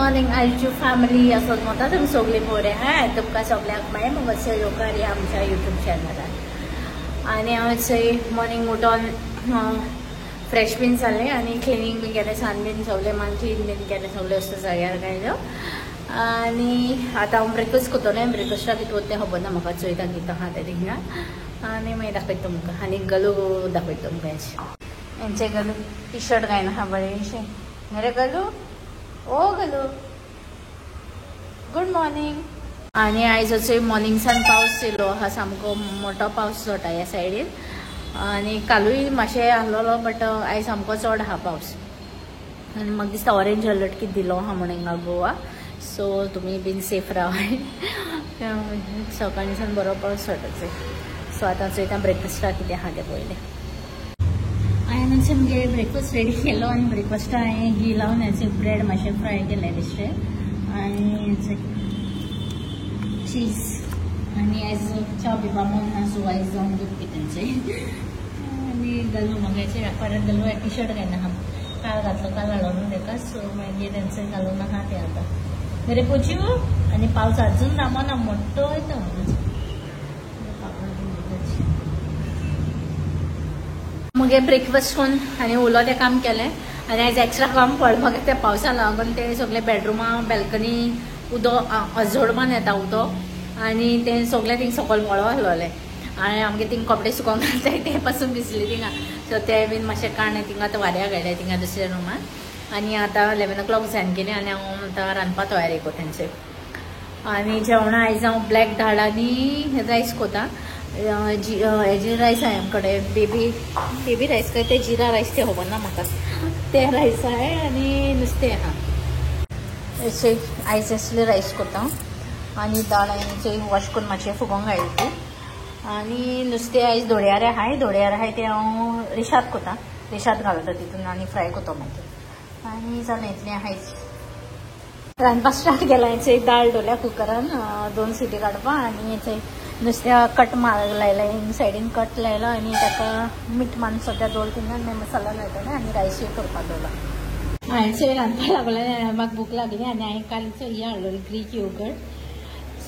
Morning आयची family असं म्हणता तुम्ही सगळे बरे हाय तुमकां सगळ्यांक मागीर नमस्ते येवकार या आमच्या यूट्यूब चॅनलार आणि हांव मॉर्निंग उठोन फ्रेश बीन जालें आनी क्लिनींग बी केलें सान बीन सगळें मान क्लीन बीन केलें सगळें वस्तू जाग्यार घायल्यो आनी आतां हांव ब्रेकफास्ट करतलें ब्रेकफास्टाक कितें वता तें खबर ना म्हाका चोयता कितें आहा तें थिंगा आनी मागीर दाखयता तुमकां आनी गलू दाखयता तुमकां हेंचे गलू टी शर्ट घायना आहा बरेंशें रे गलू ओ गलू गुड मॉर्निंग आनी आयज अशें मॉर्निंगसान पावस येयलो आहा सामको मोठो पावस जोता ह्या सायडीन आनी कालूय मातशें आहलोलो बट आयज सामको चड आहा पावस आनी म्हाका दिसता ऑरेंज अलर्ट कितें दिलो आहा म्हणून हिंगा गोवा सो तुमी बीन सेफ रावाय सकाळीसान बरो पावस जोता सो आतां चोयता ब्रेकफास्टाक कितें आहा तें पयलें हांवें अशें मगे ब्रेकफास्ट रेडी केलो आनी ब्रेकफास्टा हांवें घी लावन हेचें ब्रेड मातशें फ्राय केलें बेश्टें आनी चीज आनी आयज च्या पिवपा मन ना सो आयज जावन दूद पितांचें आनी गलू म्हाका परत गलू टी शर्ट घायना आहा काल घातलो काल हाडलो न्हू तेका सो मागीर तेंचें घालून आहा तें आतां बरे पोच्यो आनी पावस अजून नामना मोठो येता मगे ब्रेकफास्ट करून आनी उलो तें काम केलें आनी आयज एक्स्ट्रा काम पडलें म्हाका त्या पावसा लागून ते सगळें बेडरुमा बॅल्कनी उदक अजोडमान येता उदक आनी तें सगळें थिंग सकयल मळो आहलोलें आनी आमगे थिंग कपडे सुकोवंक घालताय ते पासून भिजली थिंगा सो ते बीन मातशें काडलें थिंगा आतां वाऱ्या घायलें थिंगा दुसऱ्या रुमान आनी आतां 11 o'clock जावन गेलीं आनी हांव आतां रांदपा तयारी को तेंचे आनी जेवणा आयज हांव ब्लॅक दाळ आनी रायस कोता हेजी रायस आहे आमकडे बेबी रायस काय ते जिरा रायस ते खबर ना म्हाका ते रायस आहे आनी नुस्तें आहा अशें आयज असले रायस करता आनी दाळ हांवें वॉश करून मातशें फुगोवंक घायली आनी नुस्तें आयज धोड्यार आहाय ते हांव रेशाद कोता रेशाद घालता तितून आनी फ्राय कोता मागीर आनी जालें इतलें आयज रांदपा स्टार्ट केला हेचें दाळ दवरल्या कुकरान 2 सिटी काडपा आनी हेचें नुस्त्या कट लायला हिंग सायडीन कट लायला आनी ताका मीठ मान सद्या दवरता थिंगा आनी मसाला लायता आनी रायसूय करपाक दवरला हांवें रांदपा लागलें म्हाका भूक लागली आनी हांवें कालचो हें हाडलेली ग्रीक योगर्ट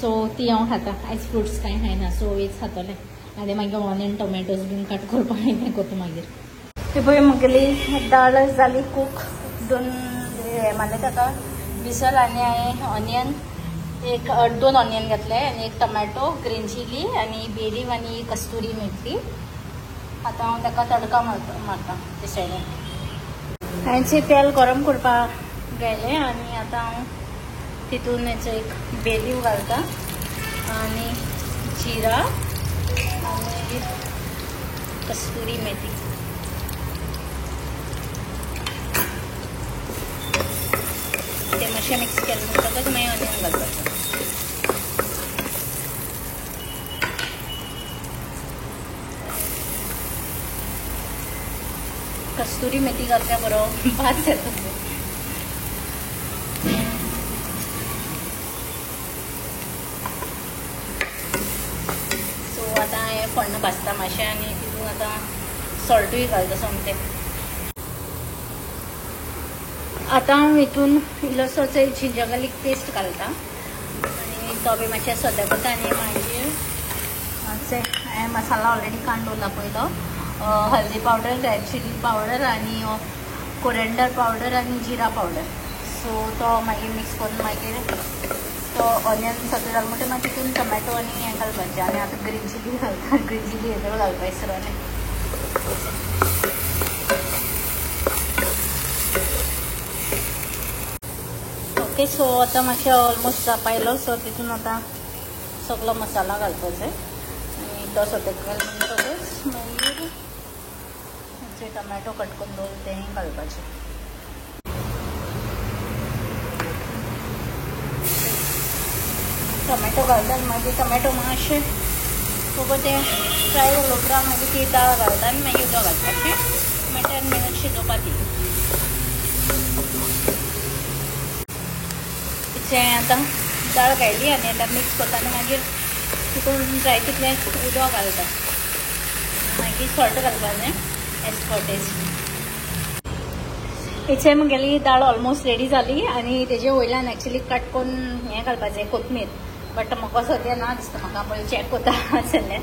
सो ती हांव खाता आयज फ्रुट्स कांय खायना सो हेच खातलें आनी मागीर ऑनियन टोमॅटोज बीन कट करपाक हें करता मागीर ती पळय म्हगेली दाळ जाली कूक 2 हें मारलें ताका बिसल आनी हांवें ऑनियन 2 ऑनियन घातले आनी 1 टोमॅटो ग्रीन चिली आनी बे लीफ आनी कस्तुरी मेथी आतां हांव ताका तडका मारता ते सायडीन हांवें तेल गरम करपाक घायलें आनी आतां हांव तितून हेचो एक बे लीफ घालता आनी जिरा आनी कस्तुरी मेथी ते मातशें मिक्स केलें म्हणटकच मागीर ऑनियन घालपाचें कस्तुरी मेथी घातल्या बरो भात येता सो आतां हांवें फोण्ण भाजता मातशें आनी तितून आतां सॉल्टूय घालता सोमतें आतां हांव हितून इल्लोसोच जिंजर गार्लीक पेस्ट घालता आनी तो बी मातशें सद्या करता आनी मागीर हांवें मसाला ऑलरेडी काडून दवरला पयलो हल्दी पावडर रेड चिली पावडर आनी कोरिएंडर पावडर आनी जिरा पावडर सो तो मागीर मिक्स करून मागीर तो ऑनियन सगळें घाल म्हणटा मागीर तितून टोमॅटो आनी हें घालपाचें आनी आतां ग्रीन चिली घालता ग्रीन चिली हें घालपा इसरोलें ओके सो आतां मातशें ऑलमोस्ट जापायलो सो तितून आतां सगळो मसाला घालपाचो आनी तो सगळें घालून मागीर टोमॅटो कट करून दवरलें तें घालपाचें टोमॅटो घालता मागीर टोमॅटो मातशें सगळें तें फ्राय जालो उपरांत मागीर ती दाळ घालता आनी मागीर उदक घालपाचें मागीर 10 minutes शिजोवपा ती तें आतां दाळ घायली आनी आतां मिक्स करता आनी मागीर तितून जाय तितलें उदक घालता मागीर सॉल्ट घालपाचें एज पर टेस्ट इथे म्हगेली दाळ ऑलमोस्ट रेडी जाली आणि तेजे वयल्यान एक्चुअली कट करून हें घालपाचें कोथमीर बट म्हाका सद्या ना दिसता म्हाका पळय चॅक कोता आसलें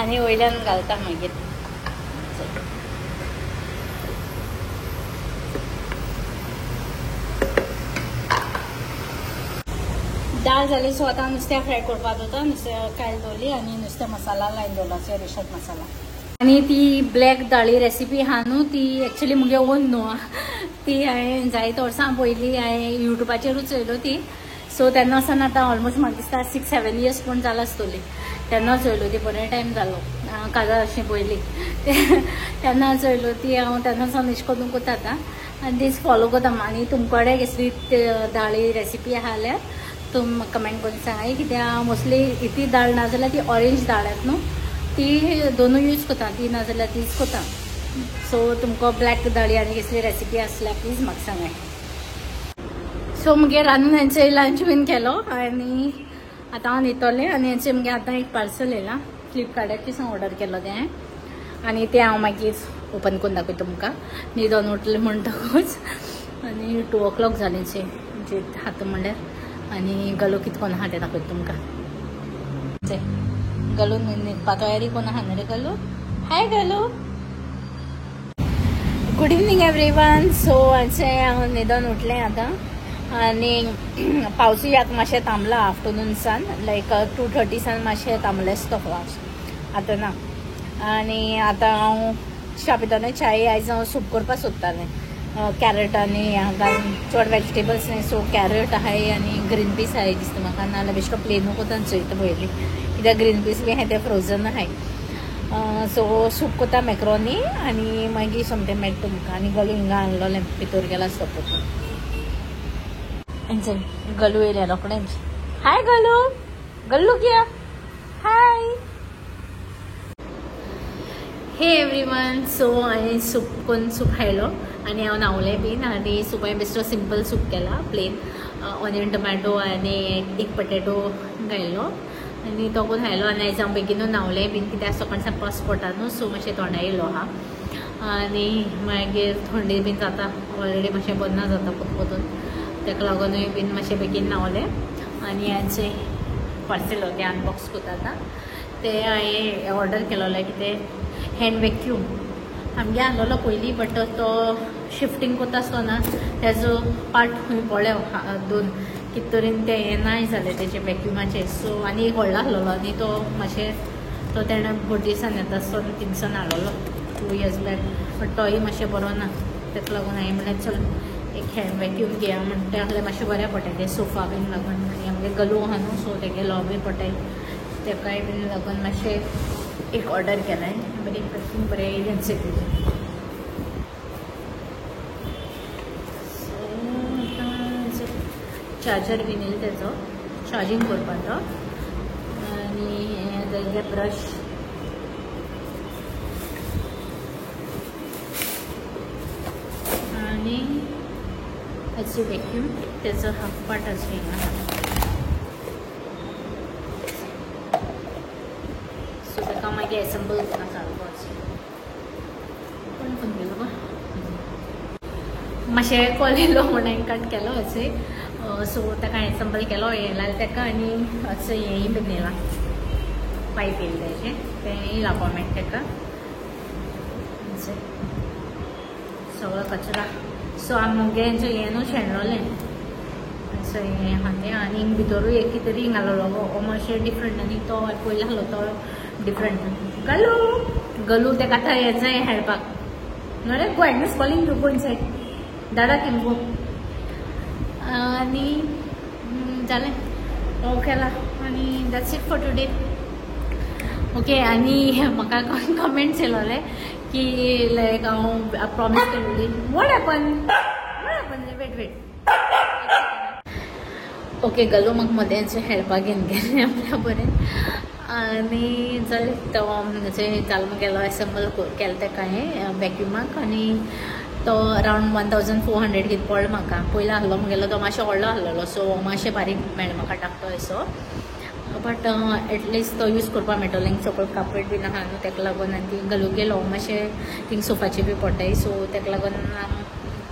आनी वयल्यान घालता मागीर दाळ जाली सो आतां नुस्तें फ्राय करपाक दवरता नुस्तें कायल दवरली आनी नुस्तें मसाला लायन दवरला रेशद मसाला आणि ती ब्लॅक दाळी रेसिपी हा न्हू ती एक्चुअली मुगे ओन न्हू ती हांवें जायते वर्सां पयलीं हांवें युट्यूबाचेरूच चोयलो ती सो तेन्ना सावन आतां ऑलमोस्ट म्हाका दिसता 6-7 years पूण जाला आसतली तेन्ना चोयलो ती बरें टायम जालो काजार अशें पयलीं तेन्ना चोयलो ती हांव तेन्ना सावन अशें करून करता आतां आनी दीस फॉलो करता आनी तुमचे कडेन कसली दाळी रेसिपी आहा जाल्यार तुम कमेंट करून सांगाय कित्याक मोस्टली ती दाळ ना जाल्यार ती ऑरेंज दाळ येता न्हू ती दोनूय यूज करता ती ना जाल्यार तीच करता सो तुमकां ब्लॅक दाळी आनी कसली रेसिपी आसल्यार प्लीज म्हाका सांगाय सो मुगे रांदून हेंचे लंच बीन केलो आनी आतां हांव न्हिदतलें आनी हेंचे मुगे आतां एक पार्सल येयलां फ्लिपकार्टाचेर सावन ऑर्डर केलो तें आनी तें हांव मागीर ओपन करून दाखयता तुमकां न्हिदोन उठलें म्हणटकूच आनी 2 o'clock जालींचे म्हणजे हात म्हणल्यार आनी गलो कितें कोन्न आहा तें दाखयता तुमकां गलो न्हिदपा तयारी कोण आहा न्ही रे गलो हाय गलो गुड इवनिंग एवरीवन सो आजचें हांव न्हिदोन उठलें आतां आनी पावसूय आतां मातशें थांबला आफ्टरनून सान लायक 2:30 सान मातशें थांबलेंच तो पावस आतां ना आनी आतां हांव च्या पितालें च्याय आयज हांव सूप करपा सोदतालें कॅरट आनी घालून चड वेजिटेबल्स न्ही सो कॅरट आहाय आनी ग्रीन पीस आहाय दिसता म्हाका नाजाल्यार बेश्टो प्लेनू कोतां चोयता पयलीं कित्याक ग्रीन पीस बी आहाय ते फ्रोजन आहाय सो सूप कोता मॅक्रोनी आनी मागीर सोमतें मेळटा तुमकां आनी गलू हिंगा हाडलोलें भितर गेला सोप चल गलू येयलें रोखडेंच हाय गलू गल्लू किया हाय हे एवरीवन सो हांवें सूप करून सूप खायलो आनी हांव न्हांवलें बीन आनी सूप हांवें बेश्टो सिंपल सूप केला प्लेन ऑनियन टोमॅटो आनी एक पोटेटो घायलो आनी तो करून खायलो आनी आयज हांव बेगीनूच न्हांवलें बीन कित्याक सकाळच्यान पावस पडटा न्हू सो मातशें थोंडा येयलो आहा आनी मागीर थंडी बीन जाता ऑलरेडी मातशें बरें ना जाता पोतून ताका लागूनूय बीन मातशें बेगीन न्हांवलें आनी हांचें पार्सेल तें अनबॉक्स करता आतां तें हांवें ऑर्डर केलोलें कितें हँड वॅक्यूम आमगे आहलोलो पयलीं बट तो शिफ्टिंग करता आसतना तेजो पार्ट खंय पडलो दोन कितें तरेन तें हें नाय जालें तेजे वॅक्युमाचें सो आनी एक व्हडलो आहलोलो आनी तो मातशें तो तेणें बड्डेसान येता आसतना थिंगसान हाडलोलो 2 years बॅक बट तोय मातशें बरो ना ताका लागून हांवें म्हणलें चल एक हँड वॅक्यूम घेया म्हणटा आहलें मातशें बरें पडटा तें सोफा बीन लागून आनी आमगे गलू आहा न्हू सो तेगे लॉबी पडटाय तेकाय बीन लागून मातशें एक ऑर्डर केलाय बरी परफ्यूम बरें एजन्सी चार्जर बीन येयला तेजो चार्जिंग करपाचो आनी तेजे ब्रश आनी हेचो वॅक्यूम तेजो हाफ पार्ट आसा हिंगा सो ताका मागीर एसेंबल करपाक सारको कोण फोन केलो मातशें कॉल येयलो म्हण हांवें कट केलो अशें सो ताका एसेंबल केलो येयला ताका आनी अशें हेंय बीन येयलां पायप येयलें तेजें तेंय लागोमेंट ताका सगळो कचरा सो आमगे हें न्हू शेणलोलें सो हें आहा तें आनी भितरूय एक कितें तरी घाललो हो मातशें डिफरंट आनी तो पयलो आहलो तो डिफरंट गलू गलू ताका आतां हें जाय खेळपाक नो रे गो एडमिस कॉलिंग टू गो इनसायड दादा किंगो आनी जालें हो केला आनी that's it for today okay आनी म्हाका कमेंट्स येयलोले की लायक हांव प्रॉमिस केल्ली वॉट हॅपन वेट ओके गलू म्हाका मदेंच खेळपाक घेवन गेलें आपल्या बरें आनी जालें तो जालो गेलो एसेंबल केलो ताका हें वॅक्युमाक आनी तो अरावंड 1400 कितें पडलो म्हाका पयलो आहलो म्हगेलो तो मातशें व्हडलो आहलोलो सो मातशें बारीक मेळ्ळो म्हाका धाकटो असो बट एटलिस्ट तो यूज करपाक मेळटलो हिंग सकयल कार्पेट बीन आहा न्हू ताका लागून आनी ती गलू गेलो मातशें थिंग सोफाचेर बी पडटाय सो ताका लागून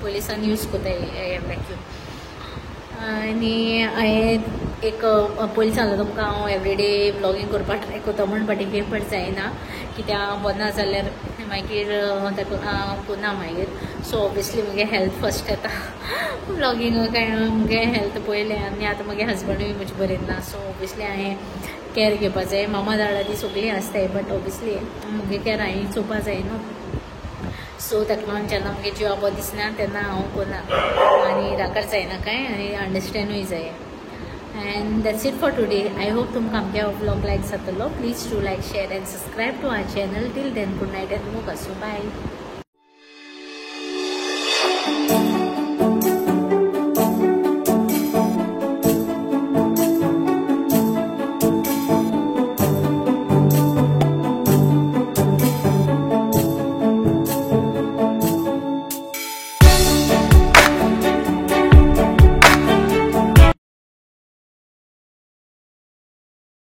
पोलिसान यूज कोताय वॅक्यूम. आनी हांवें एक पयलीं सांगलो तुमकां हांव एवरीडे व्लॉगींग करपाक ट्राय कोता म्हण बट एक फावट जायना कित्याक बरें ना जाल्यार मागीर कोना मागीर. सो ऑब्वियसली म्हगे हेल्थ फर्स्ट येता व्लॉगींग काय म्हगे हेल्थ पयलें आनी आतां म्हगे हजबंडूय म्हजें बरें ना. सो ऑब्वियसली हांवें कॅर घेवपा जाय. मामा धाडा ती सगळीं आसताय बट ऑब्वियसली म्हगे कॅर हांवें चोवपा जाय न्हू. सो ताका लागून जेन्ना म्हगे जिवा बरो दिसना तेन्ना हांव कोना आनी राकार जायना काय आनी अंडरस्टँडूय जाय. And that's it for today. I hope तुमकां आमगे vlog like जातलो. Please do like, share and subscribe to our channel. Till then, good night and मोग असो. Bye.